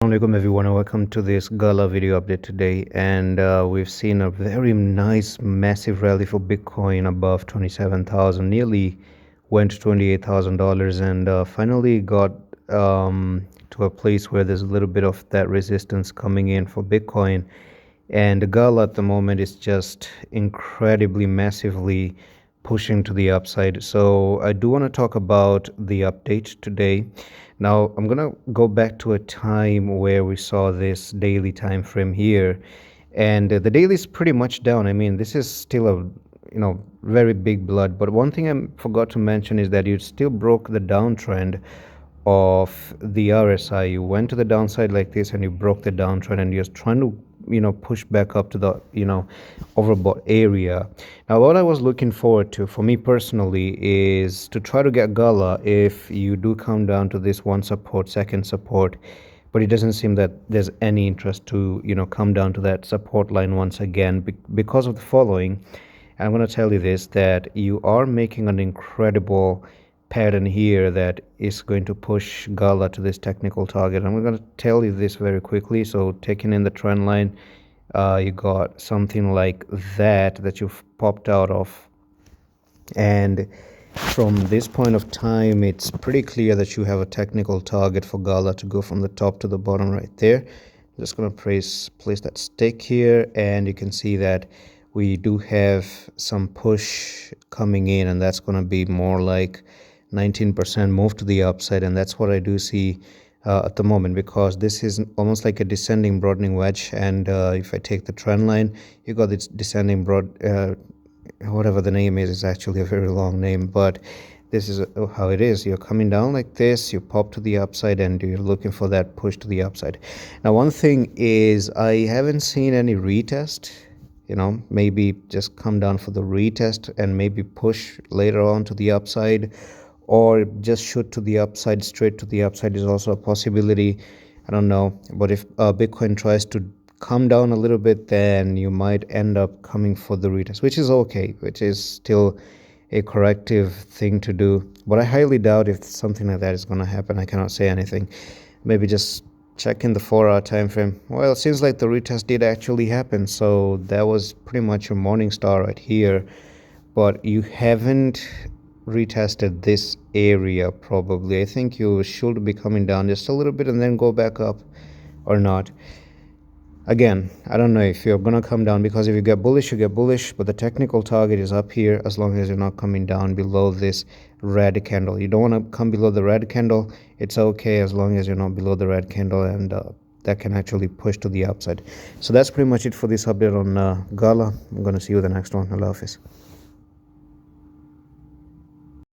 Assalamualaikum everyone and welcome to this Gala video update today. And we've seen a very nice massive rally for Bitcoin above 27,000, nearly went to $28,000 and finally got to a place where there's a little bit of that resistance coming in for Bitcoin. And the Gala at the moment is just incredibly massively pushing to the upside. So I do want to talk about the update today. Now I'm gonna go back to a time where we saw this daily time frame here, and the daily is pretty much down. I mean, this is still a very big blood. But one thing I forgot to mention is that you still broke the downtrend of the RSI. You went to the downside like this and you broke the downtrend, and you're trying to push back up to the overbought area. Now what I was looking forward to for me personally is to try to get Gala if you do come down to this one support, second support, but it doesn't seem that there's any interest to come down to that support line once again because of the following. I'm going to tell you this, that you are making an incredible pattern here that is going to push Gala to this technical target. I'm going to tell you this very quickly. So taking in the trend line, you got something like that you've popped out of, and from this point of time it's pretty clear that you have a technical target for Gala to go from the top to the bottom right there. I'm just going to place that stick here, and you can see that we do have some push coming in, and that's going to be more like 19% move to the upside, and that's what I do see at the moment, because this is almost like a descending broadening wedge. And if I take the trend line, you got this descending broad whatever the name is, it's actually a very long name, but this is how it is. You're coming down like this, you pop to the upside, and you're looking for that push to the upside. Now one thing is, I haven't seen any retest. Maybe just come down for the retest and maybe push later on to the upside, or just shoot to the upside, straight to the upside is also a possibility. I don't know. But if Bitcoin tries to come down a little bit, then you might end up coming for the retest, which is okay, which is still a corrective thing to do. But I highly doubt if something like that is going to happen. I cannot say anything. Maybe just check in the 4-hour time frame. Well, it seems like the retest did actually happen, so that was pretty much your morning star right here. But you haven't retested this area probably. I think you should be coming down just a little bit and then go back up, or not. Again, I don't know if you're gonna come down, because if you get bullish, you get bullish, but the technical target is up here as long as you're not coming down below this red candle. You don't want to come below the red candle. It's okay as long as you're not below the red candle, and that can actually push to the upside. So that's pretty much it for this update on Gala. I'm gonna see you in the next one. Allah Hafiz.